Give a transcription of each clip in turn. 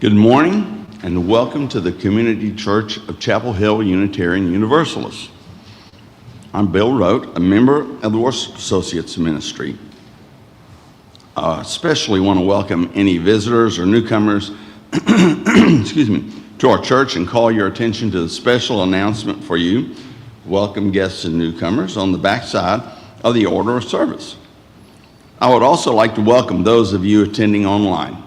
Good morning and welcome to the Community Church of Chapel Hill Unitarian Universalist. I'm Belote, a member of the Worship Associates Ministry. Especially want to welcome any visitors or newcomers to our church and call your attention to the special announcement for you. Welcome guests and newcomers on the backside of the order of service. I would also like to welcome those of you attending online.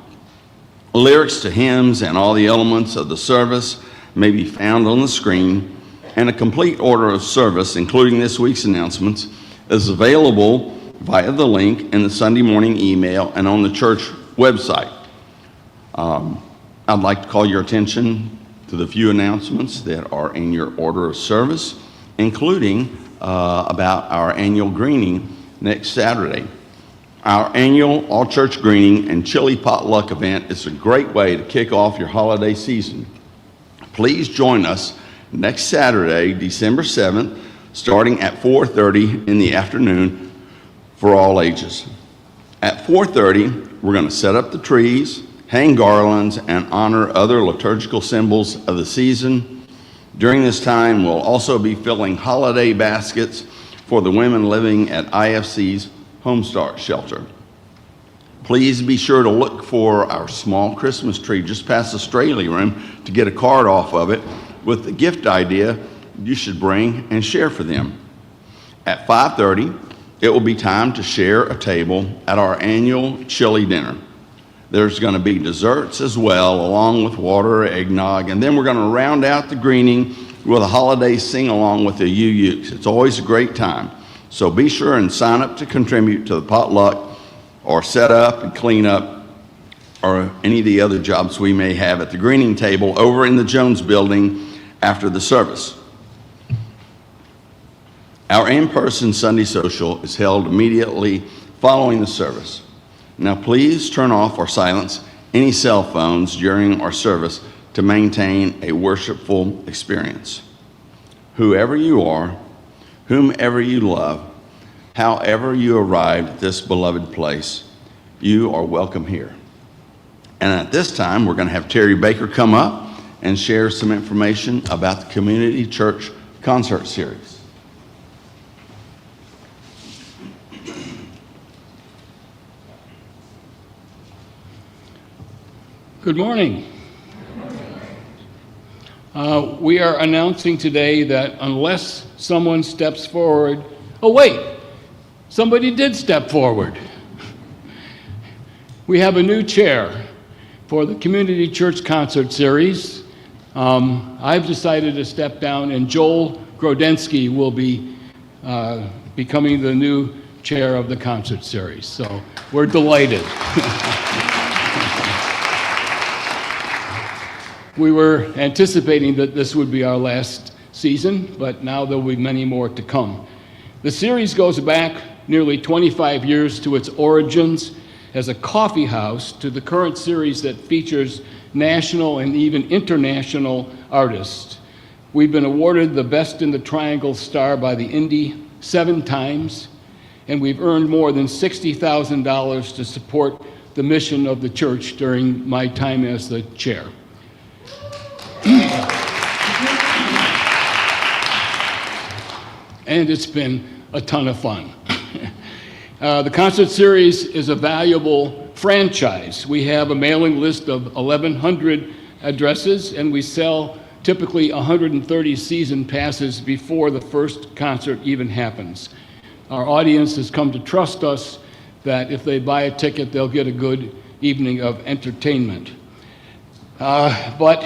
Lyrics to hymns and all the elements of the service may be found on the screen, and a complete order of service, including this week's announcements, is available via the link in the Sunday morning email and on the church website. I'd like to call your attention to the few announcements that are in your order of service, including about our annual greening next Saturday. Our annual all-church greening and chili potluck event is a great way to kick off your holiday season. Please join us next Saturday, December 7th, starting at 4:30 in the afternoon for all ages. At 4:30, we're going to set up the trees, hang garlands, and honor other liturgical symbols of the season. During this time, we'll also be filling holiday baskets for the women living at IFC's Homestart Shelter. Please be sure to look for our small Christmas tree just past the Straley room to get a card off of it with the gift idea you should bring and share for them. At 5:30, it will be time to share a table at our annual chili dinner. There's going to be desserts as well, along with water, eggnog, and then we're going to round out the greening with a holiday sing-along with the UUs. It's always a great time. So be sure and sign up to contribute to the potluck or set up and clean up or any of the other jobs we may have at the greening table over in the Jones building after the service. Our in-person Sunday social is held immediately following the service. Now please turn off or silence any cell phones during our service to maintain a worshipful experience. Whoever you are, whomever you love, however you arrived at this beloved place, you are welcome here. And at this time, we're going to have Terry Baker come up and share some information about the Community Church concert series. Good morning. We are announcing today that unless someone steps forward, oh wait, somebody did step forward. We have a new chair for the Community Church Concert Series. I've decided to step down, and Joel Grodensky will be becoming the new chair of the concert series. So we're delighted. We were anticipating that this would be our last season, but now there will be many more to come. The series goes back nearly 25 years to its origins as a coffee house to the current series that features national and even international artists. We've been awarded the Best in the Triangle star by the Indy 7 times, and we've earned more than $60,000 to support the mission of the church during my time as the chair. And it's been a ton of fun. The concert series is a valuable franchise. We have a mailing list of 1,100 addresses, and we sell typically 130 season passes before the first concert even happens. Our audience has come to trust us that if they buy a ticket, they'll get a good evening of entertainment. But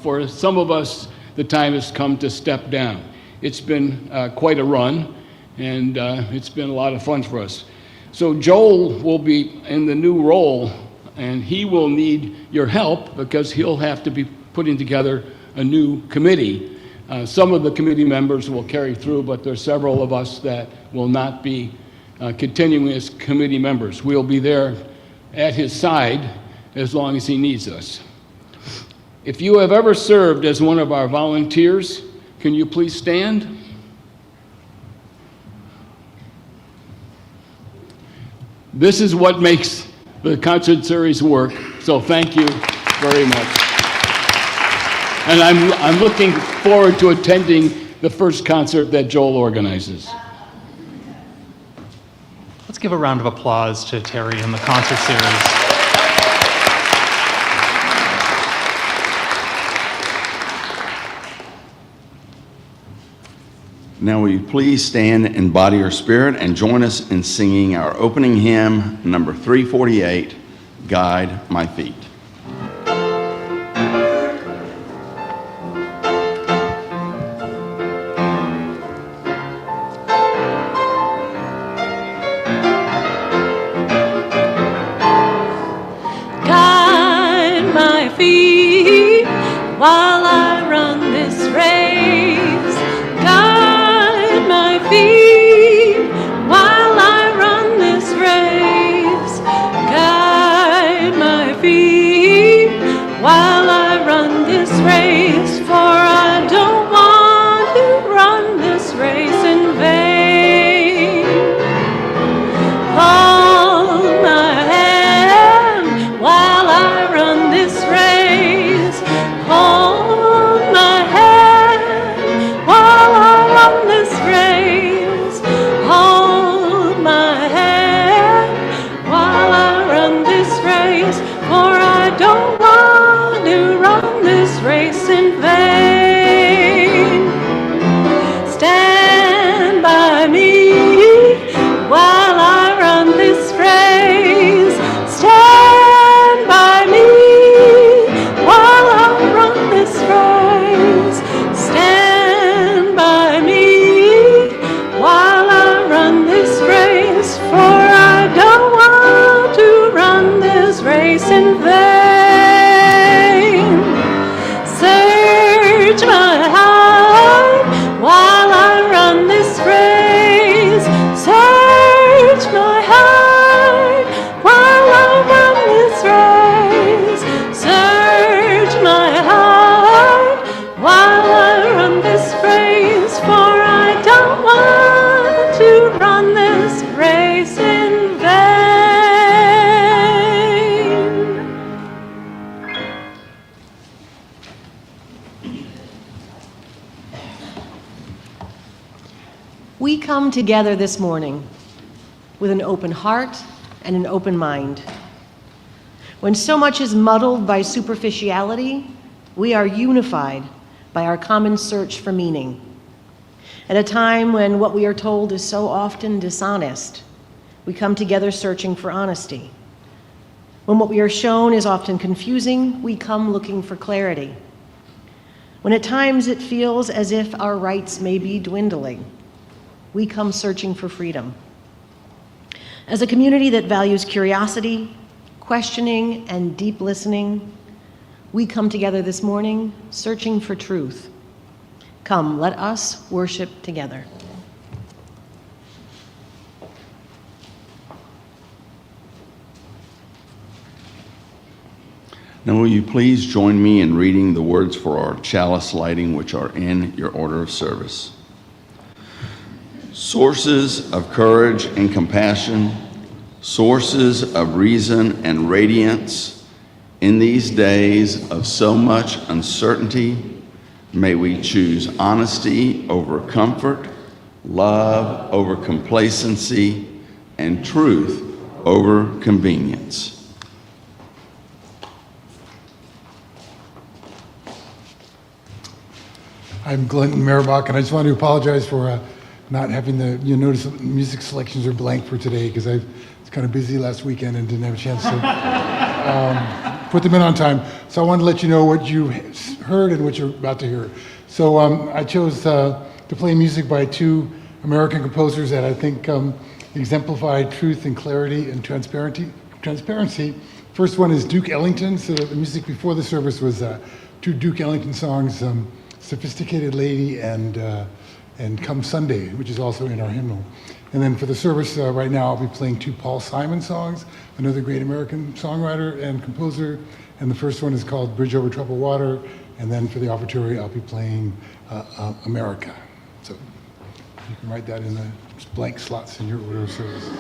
for some of us, the time has come to step down. It's been quite a run, and it's been a lot of fun for us. So Joel will be in the new role, and he will need your help because he'll have to be putting together a new committee. Some of the committee members will carry through, but there are several of us that will not be continuing as committee members. We'll be there at his side as long as he needs us. If you have ever served as one of our volunteers, can you please stand? This is what makes the concert series work, so thank you very much. And I'm looking forward to attending the first concert that Joel organizes. Let's give a round of applause to Terry and the concert series. Now will you please stand in body or spirit and join us in singing our opening hymn, number 348, Guide My Feet. Guide my feet while I run this race. Guide my feet while I run this race. Guide my feet while I run this race. For I don't want to run this race in vain. Hold my hand while I run this race. Hold my hand while I run this race. Hold my hand while I run this race. For I don't want to run this race in vain. Stand by me while I run this race. Stand by me while I run this race. Stand by me while I run this race. For I don't want to run this race in vain. Search my heart while I run this race. Search my heart while I run this race. Search my heart while I run this race. For I don't want to run this race in vain. We come together this morning with an open heart and an open mind. When so much is muddled by superficiality, we are unified by our common search for meaning. At a time when what we are told is so often dishonest, we come together searching for honesty. When what we are shown is often confusing, we come looking for clarity. When at times it feels as if our rights may be dwindling, we come searching for freedom. As a community that values curiosity, questioning, and deep listening, we come together this morning searching for truth. Come, let us worship together. Now will you please join me in reading the words for our chalice lighting, which are in your order of service. Sources of courage and compassion, sources of reason and radiance, in these days of so much uncertainty, may we choose honesty over comfort, love over complacency, and truth over convenience. I'm Glenn Meribach, and I just want to apologize for not having you notice the music selections are blank for today because I was kind of busy last weekend and didn't have a chance to put them in on time. So I wanted to let you know what you heard and what you're about to hear. So I chose to play music by two American composers that I think exemplify truth and clarity and transparency. First one is Duke Ellington. So the music before the service was two Duke Ellington songs, Sophisticated Lady and Come Sunday, which is also in our hymnal. And then for the service right now, I'll be playing two Paul Simon songs, another great American songwriter and composer. And the first one is called Bridge Over Troubled Water. And then for the offertory, I'll be playing America. So you can write that in the blank slots in your order of service.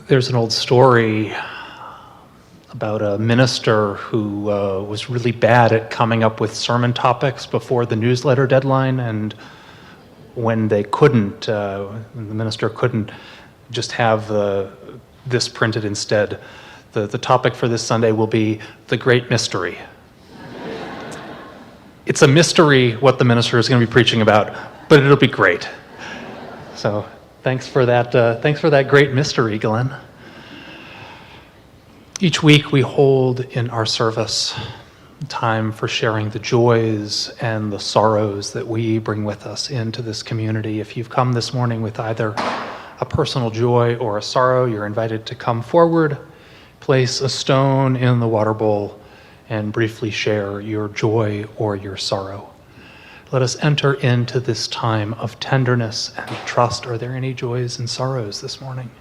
There's an old story about a minister who was really bad at coming up with sermon topics before the newsletter deadline, and when they couldn't, when the minister couldn't just have this printed instead, the topic for this Sunday will be the great mystery. It's a mystery what the minister is going to be preaching about, but it'll be great. So thanks for that great mystery, Glenn. Each week we hold in our service time for sharing the joys and the sorrows that we bring with us into this community. If you've come this morning with either a personal joy or a sorrow, you're invited to come forward, place a stone in the water bowl, and briefly share your joy or your sorrow. Let us enter into this time of tenderness and trust. Are there any joys and sorrows this morning?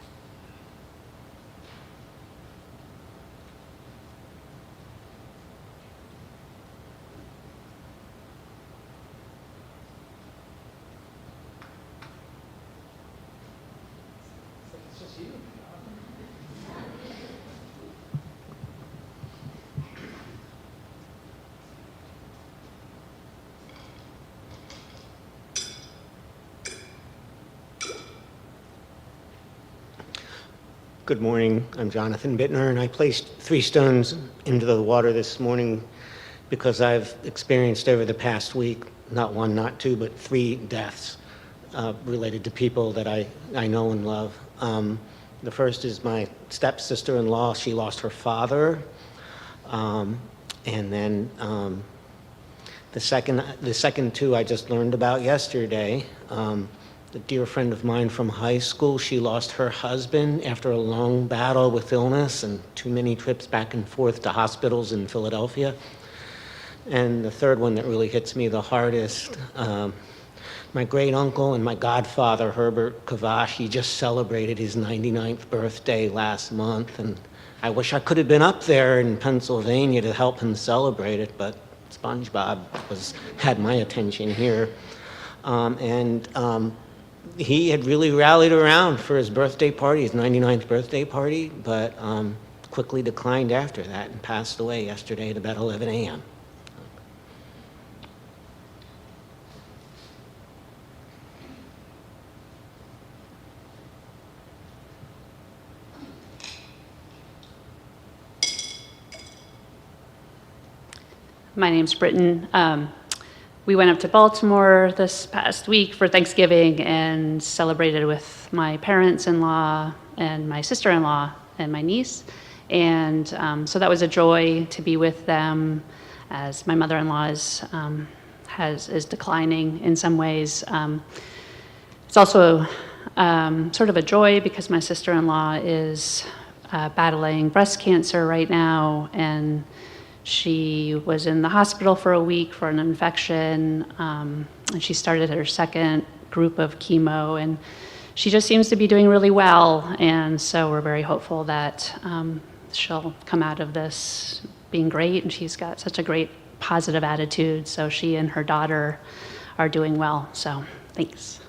Good morning. I'm Jonathan Bittner, and I placed 3 stones into the water this morning because I've experienced over the past week, not 1, not 2, but 3 deaths related to people that I know and love. The first is my stepsister-in-law. She lost her father. And then the second 2 I just learned about yesterday. A dear friend of mine from high school, she lost her husband after a long battle with illness and too many trips back and forth to hospitals in Philadelphia. And the third one that really hits me the hardest, my great uncle and my godfather, Herbert Kavash, he just celebrated his 99th birthday last month. And I wish I could have been up there in Pennsylvania to help him celebrate it, but SpongeBob had my attention here. He had really rallied around for his birthday party, his 99th birthday party, but quickly declined after that and passed away yesterday at about 11 a.m. My name's Britton. We went up to Baltimore this past week for Thanksgiving and celebrated with my parents-in-law and my sister-in-law and my niece. And so that was a joy to be with them as my mother-in-law is declining in some ways. It's also sort of a joy because my sister-in-law is battling breast cancer right now, and she was in the hospital for a week for an infection, and she started her second group of chemo, and she just seems to be doing really well, and so we're very hopeful that she'll come out of this being great, and she's got such a great positive attitude, so she and her daughter are doing well, so thanks.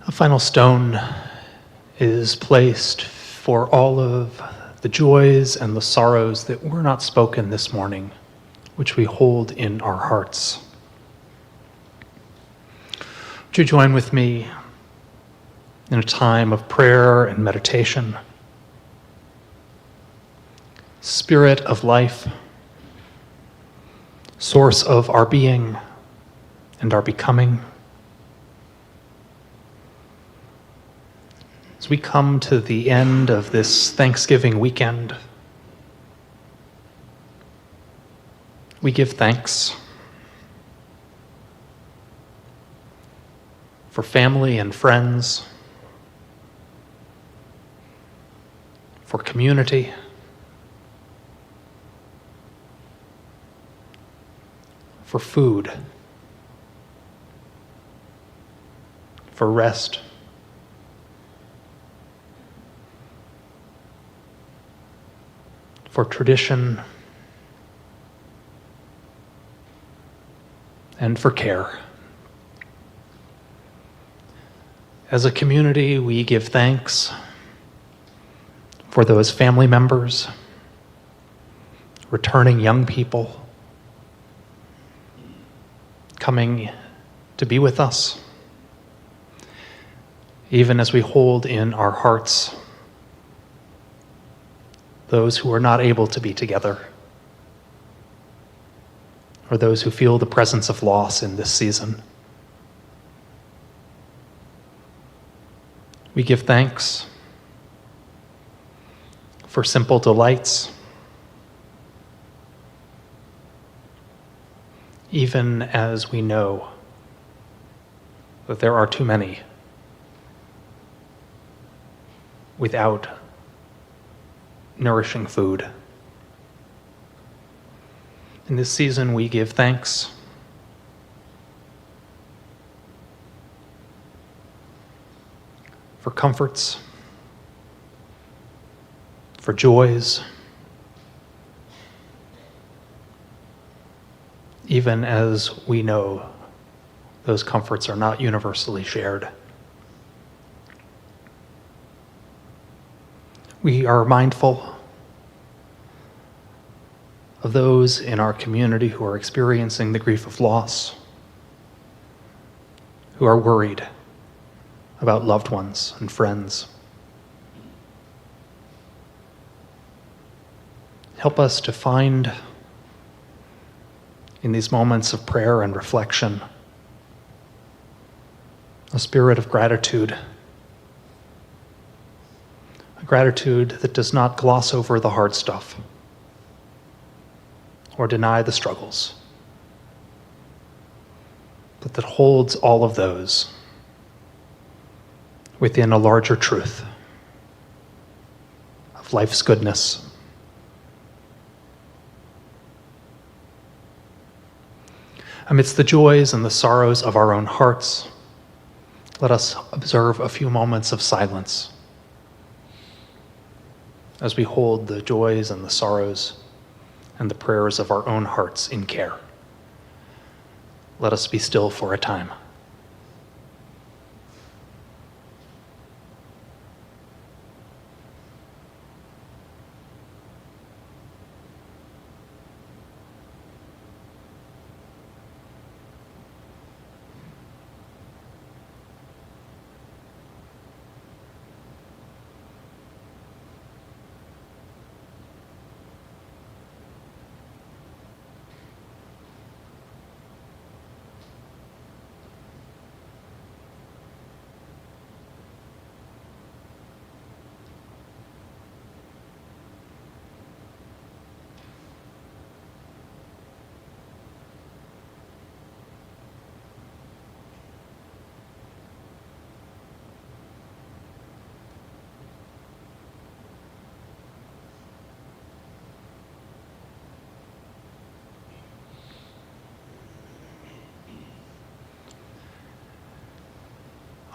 A final stone is placed for all of the joys and the sorrows that were not spoken this morning, which we hold in our hearts. Would you join with me in a time of prayer and meditation? Spirit of life, source of our being and our becoming, as we come to the end of this Thanksgiving weekend, we give thanks for family and friends, for community, for food, for rest, for tradition, and for care. As a community, we give thanks for those family members, returning young people, coming to be with us, even as we hold in our hearts those who are not able to be together, or those who feel the presence of loss in this season. We give thanks for simple delights, even as we know that there are too many without nourishing food. In this season, we give thanks for comforts, for joys, even as we know those comforts are not universally shared. We are mindful of those in our community who are experiencing the grief of loss, who are worried about loved ones and friends. Help us to find in these moments of prayer and reflection a spirit of gratitude, a gratitude that does not gloss over the hard stuff or deny the struggles, but that holds all of those within a larger truth of life's goodness. Amidst the joys and the sorrows of our own hearts, let us observe a few moments of silence as we hold the joys and the sorrows and the prayers of our own hearts in care. Let us be still for a time.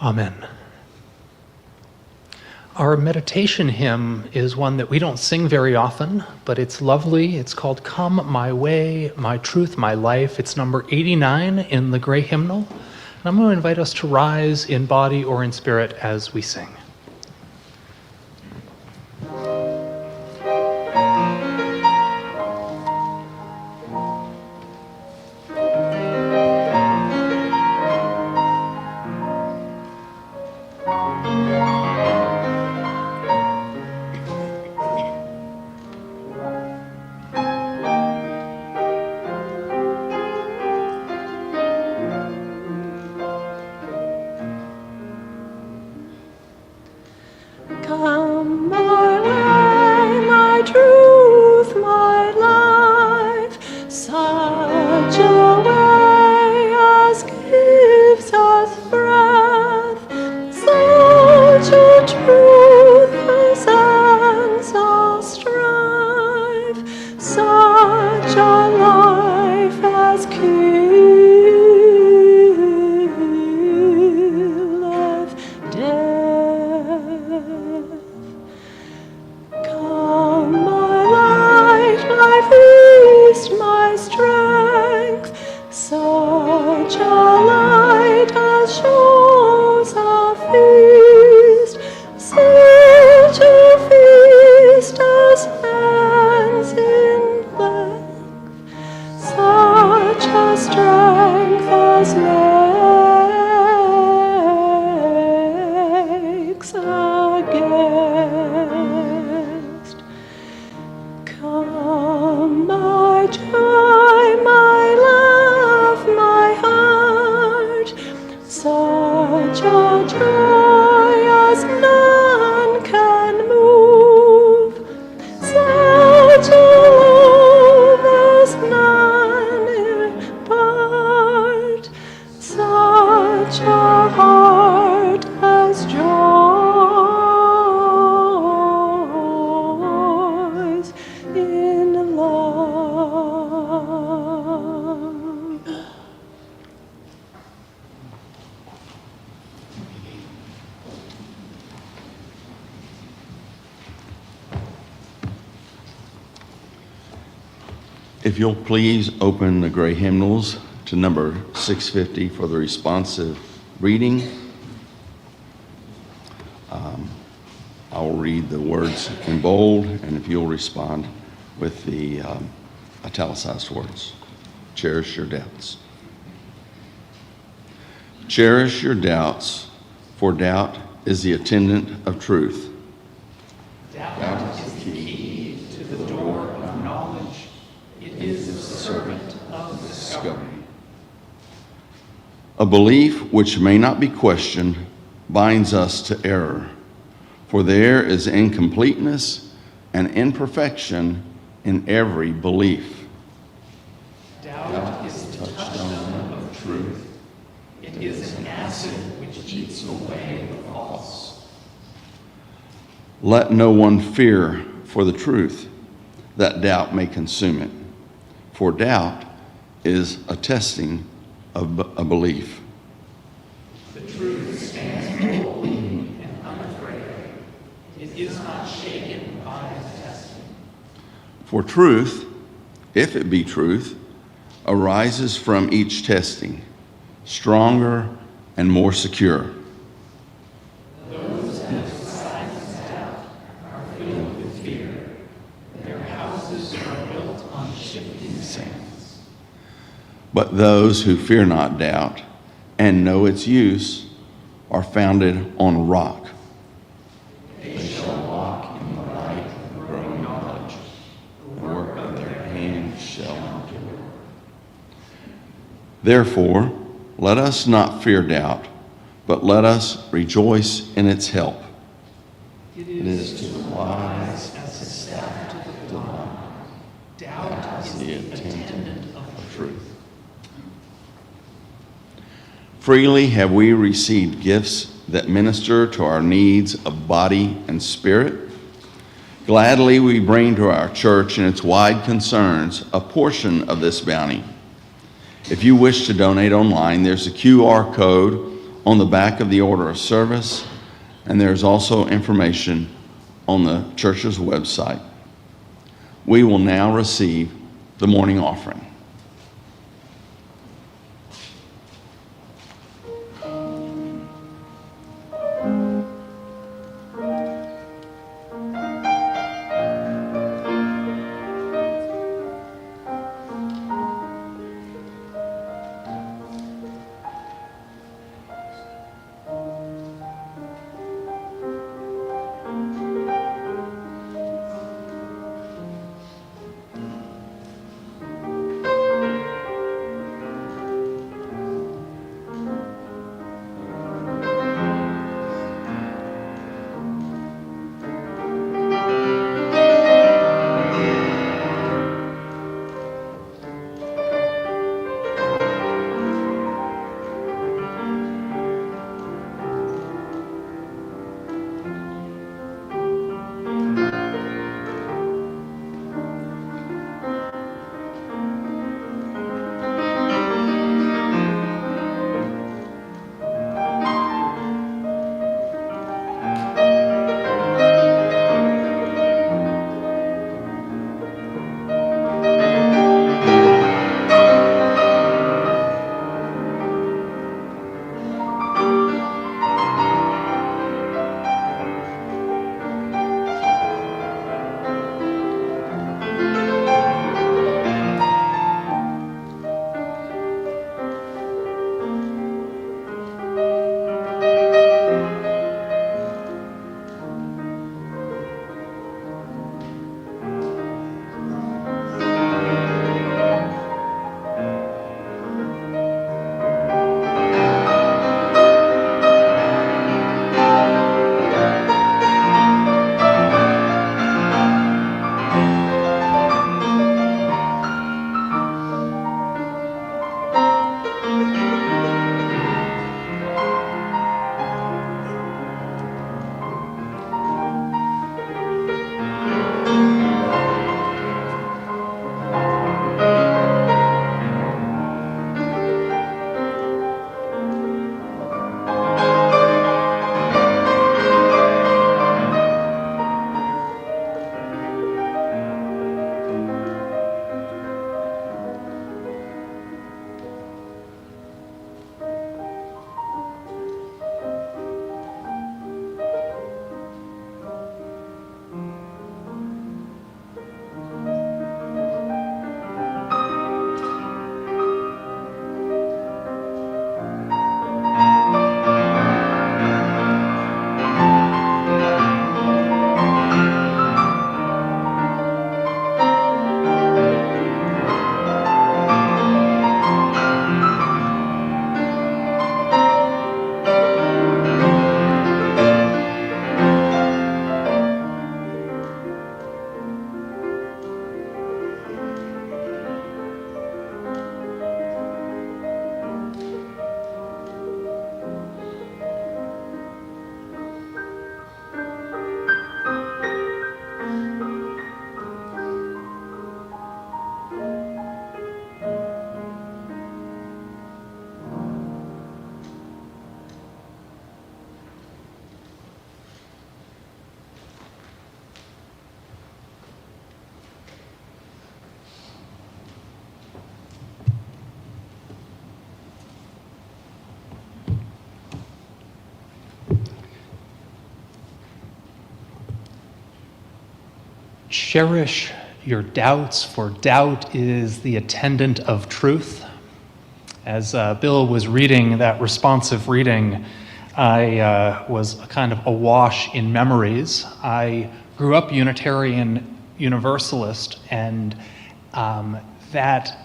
Amen. Our meditation hymn is one that we don't sing very often, but it's lovely. It's called Come My Way, My Truth, My Life. It's number 89 in the gray hymnal. And I'm going to invite us to rise in body or in spirit as we sing. If you'll please open the gray hymnals to number 650 for the responsive reading. I will read the words in bold, and if you'll respond with the italicized words. Cherish your doubts. Cherish your doubts, for doubt is the attendant of truth. Doubt is the key to the door of knowledge. It is the servant of discovery. A belief which may not be questioned binds us to error, for there is incompleteness and imperfection in every belief. Doubt is the touchstone of truth. It is an acid which eats away the false. Let no one fear for the truth, that doubt may consume it. For doubt is a testing of a belief. The truth stands bold and unafraid. It is not shaken by the testing. For truth, if it be truth, arises from each testing, stronger and more secure. Those who silence doubt are filled with fear. Their houses are built on shifting sands. But those who fear not doubt and know its use are founded on rock. They shall walk in the light of growing knowledge. The work of their hands shall endure. Therefore, let us not fear doubt, but let us rejoice in its help. It is to the wise as a staff to the blind. Doubt is the attendant of truth. Freely have we received gifts that minister to our needs of body and spirit. Gladly we bring to our church and its wide concerns a portion of this bounty. If you wish to donate online, there's a QR code on the back of the order of service, and there's also information on the church's website. We will now receive the morning offering. cherish your doubts, for doubt is the attendant of truth. As Bill was reading that responsive reading, I was kind of awash in memories. I grew up Unitarian Universalist, and that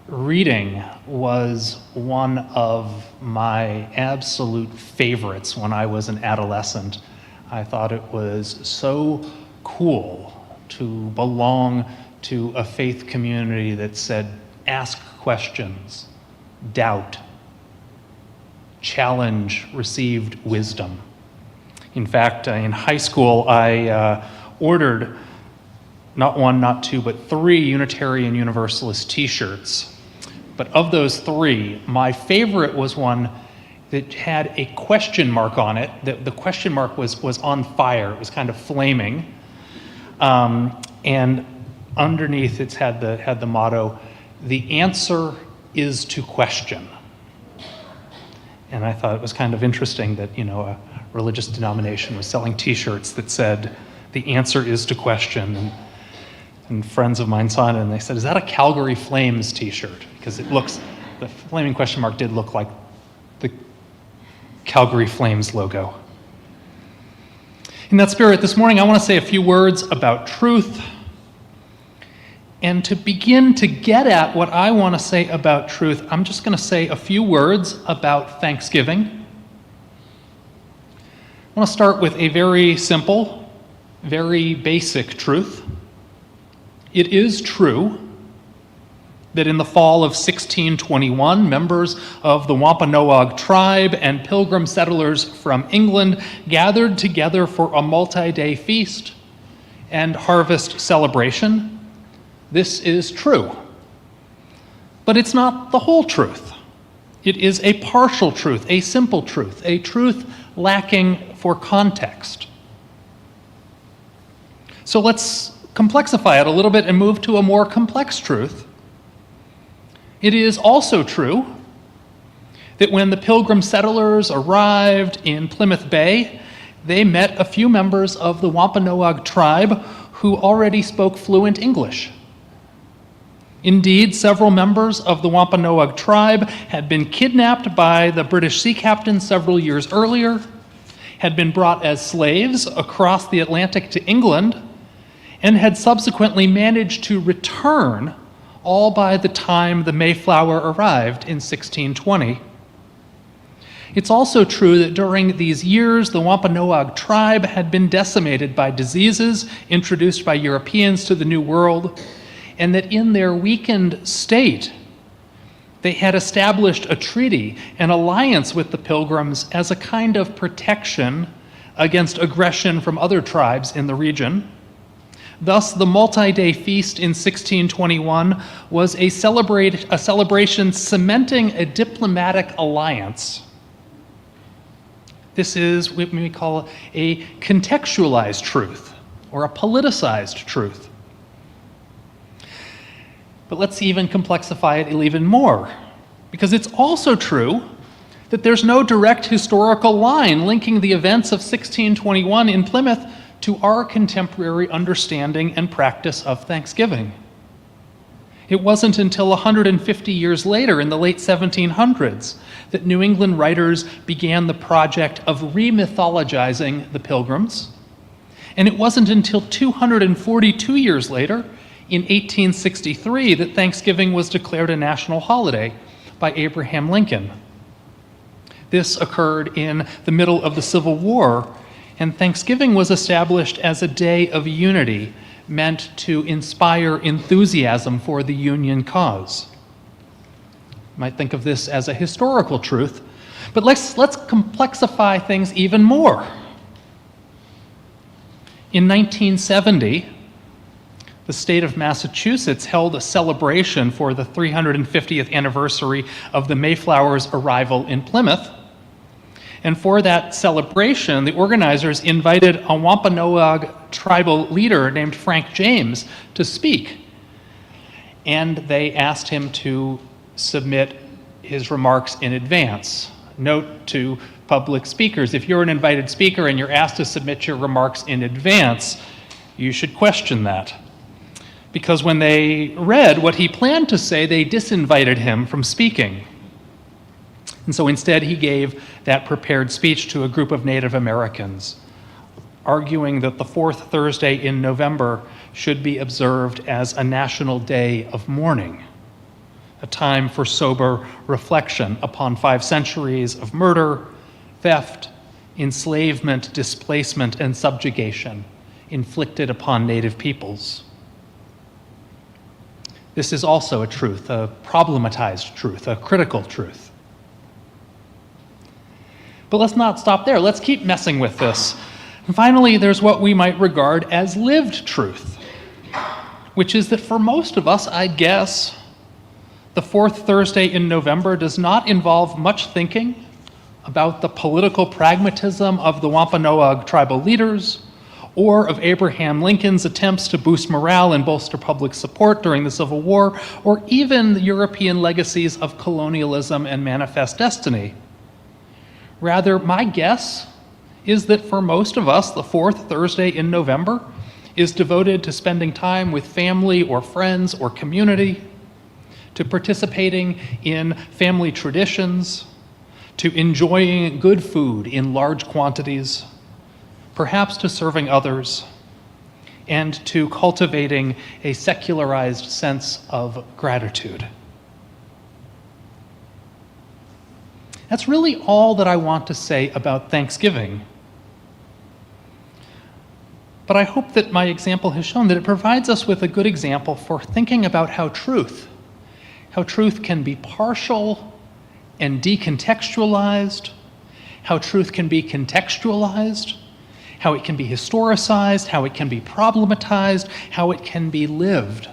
reading was one of my absolute favorites when I was an adolescent. I thought it was so cool to belong to a faith community that said, ask questions, doubt, challenge received wisdom. In fact, in high school, I ordered not one, not two, but 3 Unitarian Universalist t-shirts. But of those 3, my favorite was one that had a question mark on it. The question mark was on fire. It was kind of flaming. And underneath it had the motto, "The answer is to question." And I thought it was kind of interesting that, a religious denomination was selling t-shirts that said, "The answer is to question." And friends of mine saw it and they said, "Is that a Calgary Flames t-shirt?" Because the flaming question mark did look like the Calgary Flames logo. In that spirit, this morning I want to say a few words about truth. And to begin to get at what I want to say about truth, I'm just going to say a few words about Thanksgiving. I want to start with a very simple, very basic truth. It is true that in the fall of 1621, members of the Wampanoag tribe and pilgrim settlers from England gathered together for a multi-day feast and harvest celebration. This is true. But it's not the whole truth. It is a partial truth, a simple truth, a truth lacking for context. So let's complexify it a little bit and move to a more complex truth. It is also true that when the pilgrim settlers arrived in Plymouth Bay, they met a few members of the Wampanoag tribe who already spoke fluent English. Indeed, several members of the Wampanoag tribe had been kidnapped by the British sea captain several years earlier, had been brought as slaves across the Atlantic to England, and had subsequently managed to return, all by the time the Mayflower arrived in 1620. It's also true that during these years, the Wampanoag tribe had been decimated by diseases introduced by Europeans to the New World, and that in their weakened state, they had established a treaty, an alliance with the Pilgrims as a kind of protection against aggression from other tribes in the region. Thus, the multi-day feast in 1621 was a celebration cementing a diplomatic alliance. This is what we call a contextualized truth, or a politicized truth. But let's even complexify it even more, because it's also true that there's no direct historical line linking the events of 1621 in Plymouth to our contemporary understanding and practice of Thanksgiving. It wasn't until 150 years later, in the late 1700s, that New England writers began the project of remythologizing the Pilgrims. And it wasn't until 242 years later, in 1863, that Thanksgiving was declared a national holiday by Abraham Lincoln. This occurred in the middle of the Civil War, and Thanksgiving was established as a day of unity, meant to inspire enthusiasm for the Union cause. You might think of this as a historical truth, but let's complexify things even more. In 1970, the state of Massachusetts held a celebration for the 350th anniversary of the Mayflower's arrival in Plymouth. And for that celebration, the organizers invited a Wampanoag tribal leader named Frank James to speak. And they asked him to submit his remarks in advance. Note to public speakers, if you're an invited speaker and you're asked to submit your remarks in advance, you should question that. Because when they read what he planned to say, they disinvited him from speaking. And so instead, he gave that prepared speech to a group of Native Americans, arguing that the fourth Thursday in November should be observed as a national day of mourning, a time for sober reflection upon 5 centuries of murder, theft, enslavement, displacement, and subjugation inflicted upon Native peoples. This is also a truth, a problematized truth, a critical truth. But let's not stop there. Let's keep messing with this. And finally, there's what we might regard as lived truth, which is that for most of us, I guess, the fourth Thursday in November does not involve much thinking about the political pragmatism of the Wampanoag tribal leaders, or of Abraham Lincoln's attempts to boost morale and bolster public support during the Civil War, or even the European legacies of colonialism and manifest destiny. Rather, my guess is that for most of us, the fourth Thursday in November is devoted to spending time with family or friends or community, to participating in family traditions, to enjoying good food in large quantities, perhaps to serving others, and to cultivating a secularized sense of gratitude. That's really all that I want to say about Thanksgiving. But I hope that my example has shown that it provides us with a good example for thinking about how truth can be partial and decontextualized, how truth can be contextualized, how it can be historicized, how it can be problematized, how it can be lived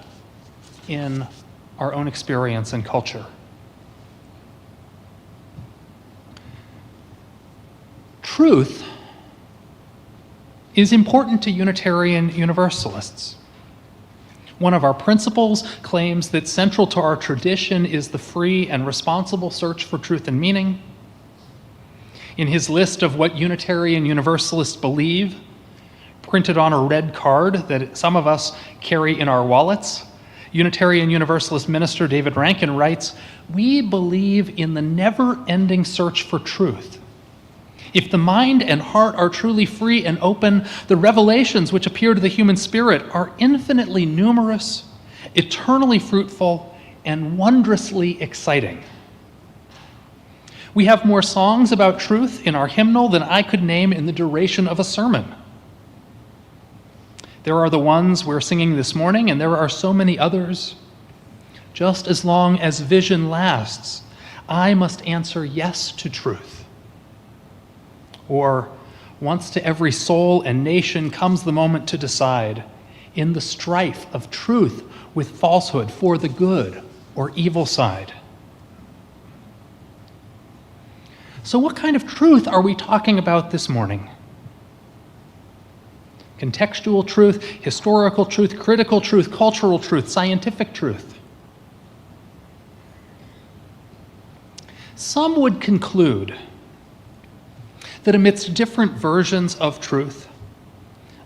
in our own experience and culture. Truth is important to Unitarian Universalists. One of our principles claims that central to our tradition is the free and responsible search for truth and meaning. In his list of what Unitarian Universalists believe, printed on a red card that some of us carry in our wallets, Unitarian Universalist minister David Rankin writes, "We believe in the never-ending search for truth. If the mind and heart are truly free and open, the revelations which appear to the human spirit are infinitely numerous, eternally fruitful, and wondrously exciting. We have more songs about truth in our hymnal than I could name in the duration of a sermon. There are the ones we're singing this morning, and there are so many others. Just as long as vision lasts, I must answer yes to truth. Or, once to every soul and nation comes the moment to decide, in the strife of truth with falsehood for the good or evil side." So what kind of truth are we talking about this morning? Contextual truth, historical truth, critical truth, cultural truth, scientific truth. Some would conclude that amidst different versions of truth,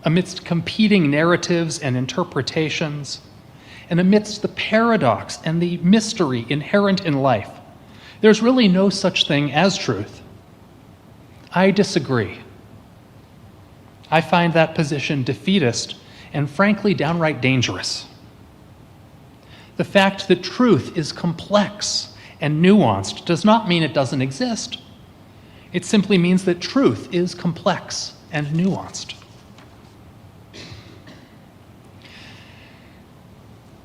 amidst competing narratives and interpretations, and amidst the paradox and the mystery inherent in life, there's really no such thing as truth. I disagree. I find that position defeatist and frankly downright dangerous. The fact that truth is complex and nuanced does not mean it doesn't exist. It simply means that truth is complex and nuanced.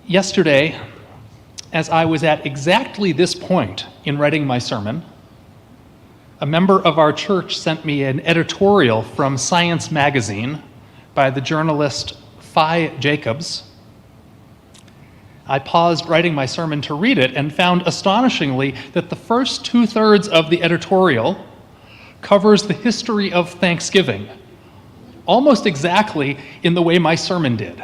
Yesterday, as I was at exactly this point in writing my sermon, a member of our church sent me an editorial from Science magazine by the journalist Phi Jacobs. I paused writing my sermon to read it and found astonishingly that the first 2/3 of the editorial covers the history of Thanksgiving, almost exactly in the way my sermon did.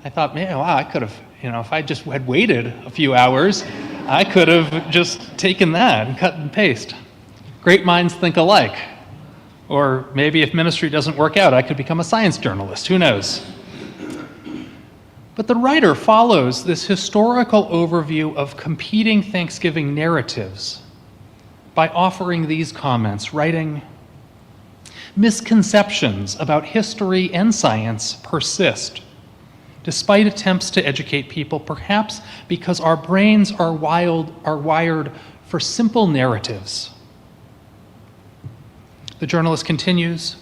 I thought, man, wow, I could have, if I just had waited a few hours, I could have just taken that and cut and paste. Great minds think alike. Or maybe if ministry doesn't work out, I could become a science journalist, who knows? But the writer follows this historical overview of competing Thanksgiving narratives by offering these comments, writing, "Misconceptions about history and science persist, despite attempts to educate people, perhaps because our brains are wired for simple narratives." The journalist continues,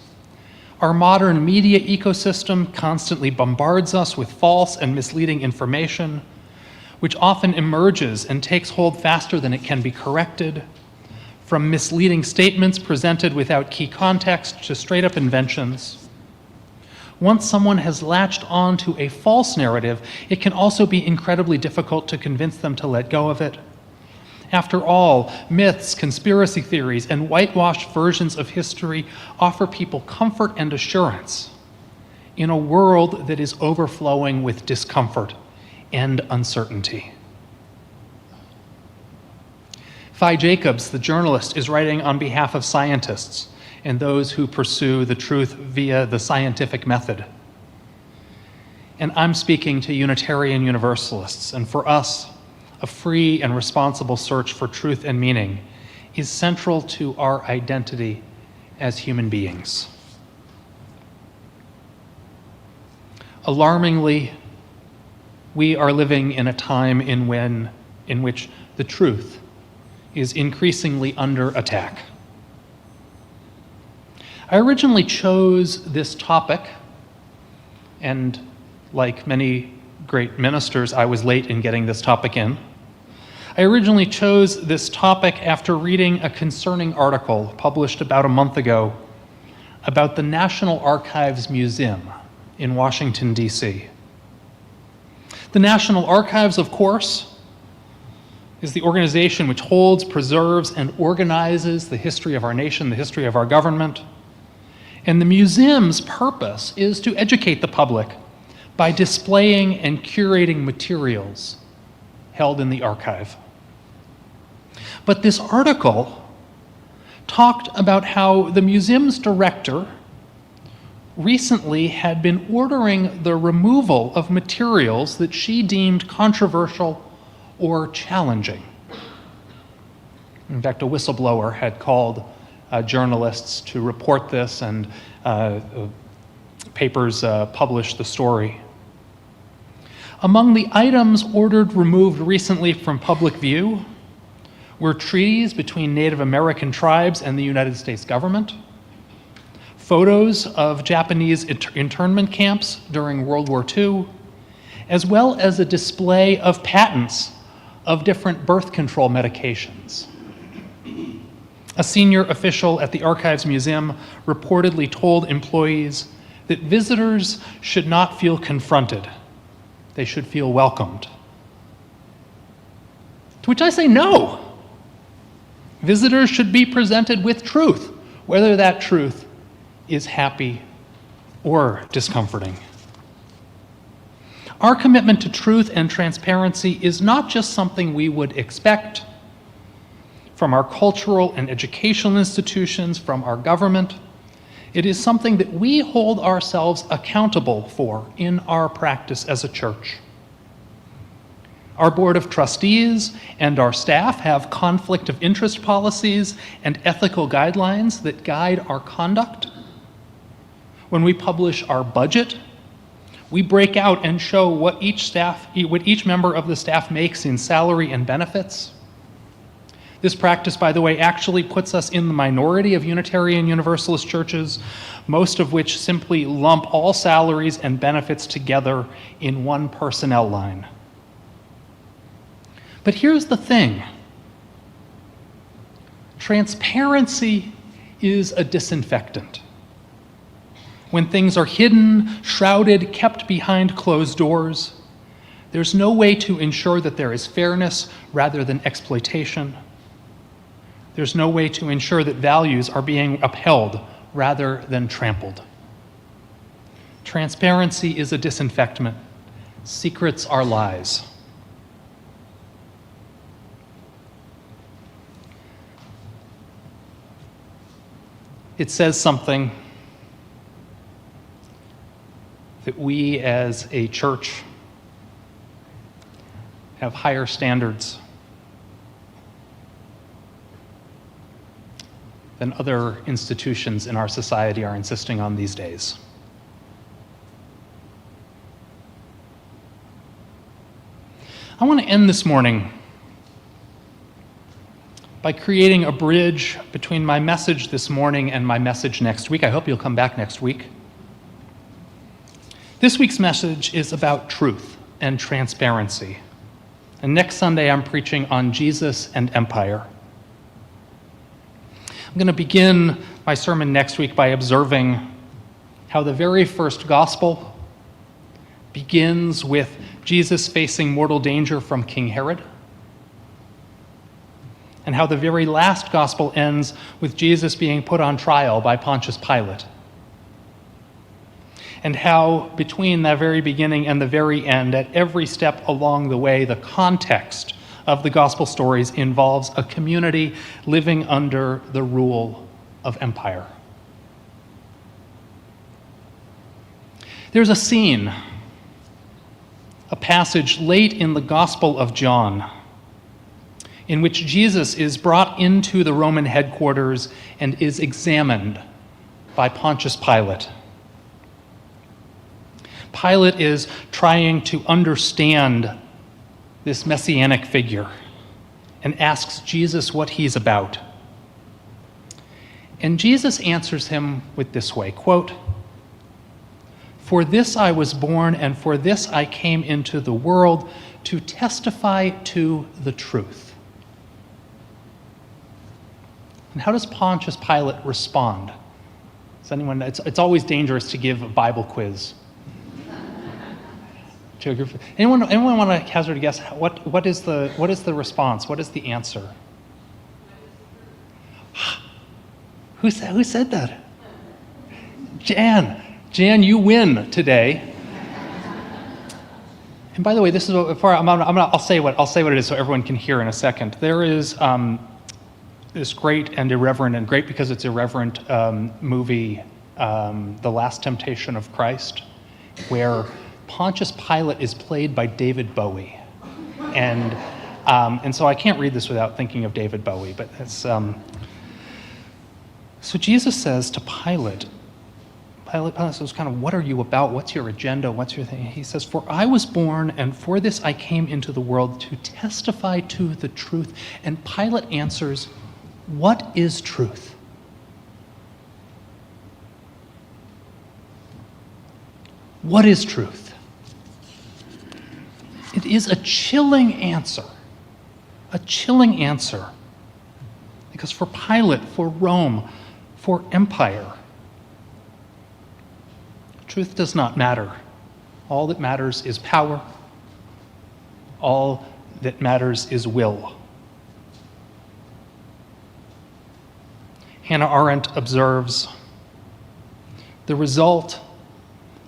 "Our modern media ecosystem constantly bombards us with false and misleading information, which often emerges and takes hold faster than it can be corrected, from misleading statements presented without key context to straight-up inventions. Once someone has latched on to a false narrative, it can also be incredibly difficult to convince them to let go of it. After all, myths, conspiracy theories, and whitewashed versions of history offer people comfort and assurance in a world that is overflowing with discomfort and uncertainty." Phi Jacobs, the journalist, is writing on behalf of scientists and those who pursue the truth via the scientific method. And I'm speaking to Unitarian Universalists, and for us, a free and responsible search for truth and meaning is central to our identity as human beings. Alarmingly, we are living in a time in which the truth is increasingly under attack. I originally chose this topic, and like many great ministers, I was late in getting this topic in. I originally chose this topic after reading a concerning article published about a month ago about the National Archives Museum in Washington, D.C. The National Archives, of course, is the organization which holds, preserves, and organizes the history of our nation, the history of our government. And the museum's purpose is to educate the public by displaying and curating materials held in the archive. But this article talked about how the museum's director recently had been ordering the removal of materials that she deemed controversial or challenging. In fact, a whistleblower had called journalists to report this, and papers published the story. Among the items ordered removed recently from public view were treaties between Native American tribes and the United States government, photos of Japanese internment camps during World War II, as well as a display of patents of different birth control medications. A senior official at the Archives Museum reportedly told employees that visitors should not feel confronted. They should feel welcomed. To which I say no. Visitors should be presented with truth, whether that truth is happy or discomforting. Our commitment to truth and transparency is not just something we would expect from our cultural and educational institutions, from our government. It is something that we hold ourselves accountable for in our practice as a church. Our board of trustees and our staff have conflict of interest policies and ethical guidelines that guide our conduct. When we publish our budget, we break out and show what each member of the staff makes in salary and benefits. This practice, by the way, actually puts us in the minority of Unitarian Universalist churches, most of which simply lump all salaries and benefits together in one personnel line. But here's the thing. Transparency is a disinfectant. When things are hidden, shrouded, kept behind closed doors, there's no way to ensure that there is fairness rather than exploitation. There's no way to ensure that values are being upheld rather than trampled. Transparency is a disinfectant. Secrets are lies. It says something that we as a church have higher standards than other institutions in our society are insisting on these days. I want to end this morning by creating a bridge between my message this morning and my message next week. I hope you'll come back next week. This week's message is about truth and transparency. And next Sunday, I'm preaching on Jesus and empire. I'm going to begin my sermon next week by observing how the very first gospel begins with Jesus facing mortal danger from King Herod, and how the very last gospel ends with Jesus being put on trial by Pontius Pilate, and how between the very beginning and the very end, at every step along the way, the context of the gospel stories involves a community living under the rule of empire. There's a scene, a passage late in the Gospel of John, in which Jesus is brought into the Roman headquarters and is examined by Pontius Pilate. Pilate is trying to understand this messianic figure and asks Jesus what he's about. And Jesus answers him with this way, quote, "For this I was born, and for this I came into the world, to testify to the truth." And how does Pontius Pilate respond? Does anyone? It's always dangerous to give a Bible quiz. Anyone want to hazard a guess? What is the response? What is the answer? Who said that? Jan, you win today. And by the way, this is before I'll say what it is so everyone can hear in a second. There is this great and irreverent, and great because it's irreverent, movie, The Last Temptation of Christ, where Pontius Pilate is played by David Bowie, and so I can't read this without thinking of David Bowie. But it's so Jesus says to Pilate says, kind of, what are you about? What's your agenda? What's your thing? He says, "For I was born, and for this I came into the world, to testify to the truth." And Pilate answers, "What is truth?" What is truth? It is a chilling answer. A chilling answer. Because for Pilate, for Rome, for empire, truth does not matter. All that matters is power. All that matters is will. Hannah Arendt observes, "The result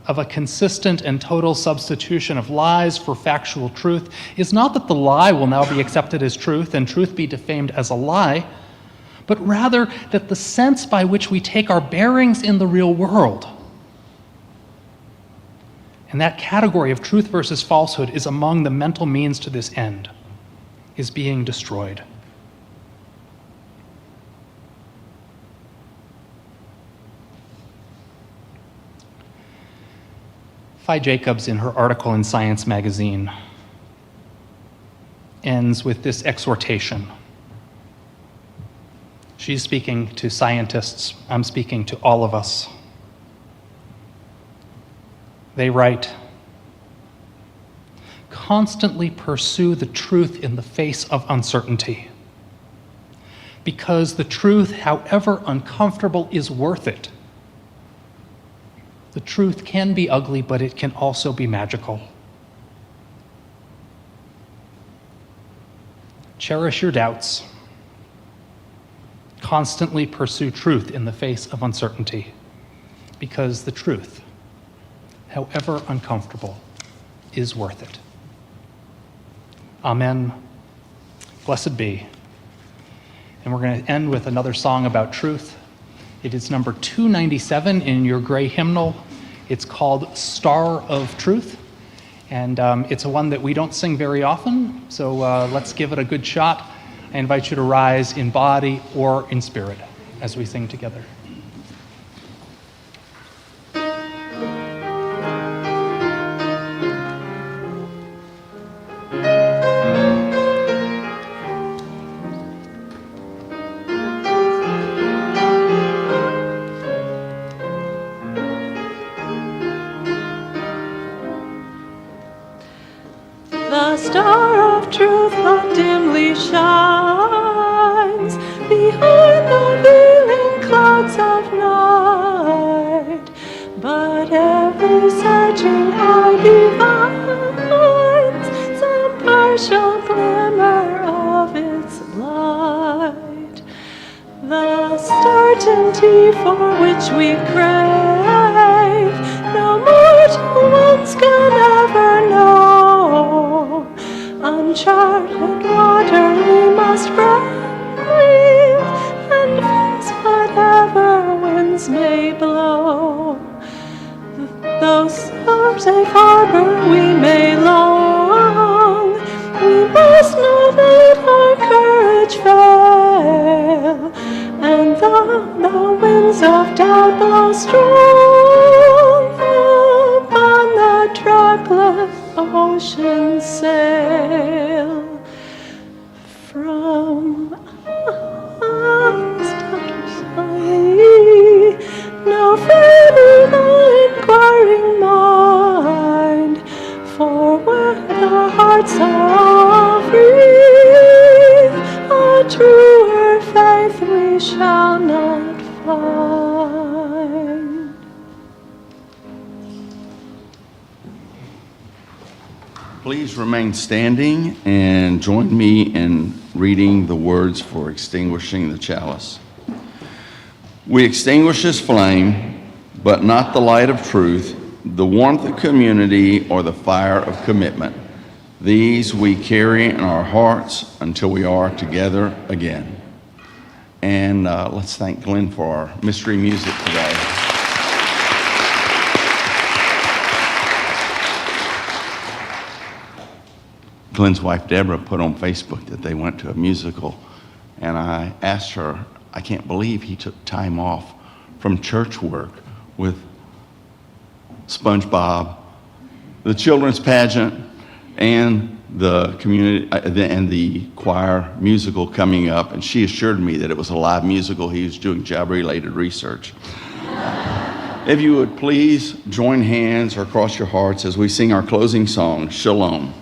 of a consistent and total substitution of lies for factual truth is not that the lie will now be accepted as truth and truth be defamed as a lie, but rather that the sense by which we take our bearings in the real world, and that category of truth versus falsehood is among the mental means to this end, is being destroyed." Phi Jacobs, in her article in Science magazine, ends with this exhortation. She's speaking to scientists. I'm speaking to all of us. They write, "Constantly pursue the truth in the face of uncertainty, because the truth, however uncomfortable, is worth it. The truth can be ugly, but it can also be magical. Cherish your doubts. Constantly pursue truth in the face of uncertainty, because the truth, however uncomfortable, is worth it." Amen. Blessed be. And we're going to end with another song about truth. It is number 297 in your gray hymnal. It's called Star of Truth, and it's a one that we don't sing very often, so let's give it a good shot. I invite you to rise in body or in spirit as we sing together. The star of truth not dimly shines behind the veiling clouds of night, but every searching eye divines some partial glimmer of its light. The certainty for which we crave, no mortal ones can ever know. Uncharted water we must brave, and face whatever winds may blow. Though our safe harbor we may long, we must not let our courage fail. And though the winds of doubt blow strong, upon the trackless ocean sail. From us to sea, no fear the inquiring mind, for where the hearts are free, a truer faith we shall not find. Please remain standing and join me in reading the words for extinguishing the chalice. We extinguish this flame, but not the light of truth, the warmth of community, or the fire of commitment. These we carry in our hearts until we are together again. And let's thank Glenn for our mystery music today. Glenn's wife, Deborah, put on Facebook that they went to a musical, and I asked her, I can't believe he took time off from church work with SpongeBob, the children's pageant, and the community and the choir musical coming up, and she assured me that it was a live musical. He was doing job-related research. If you would please join hands or cross your hearts as we sing our closing song, Shalom.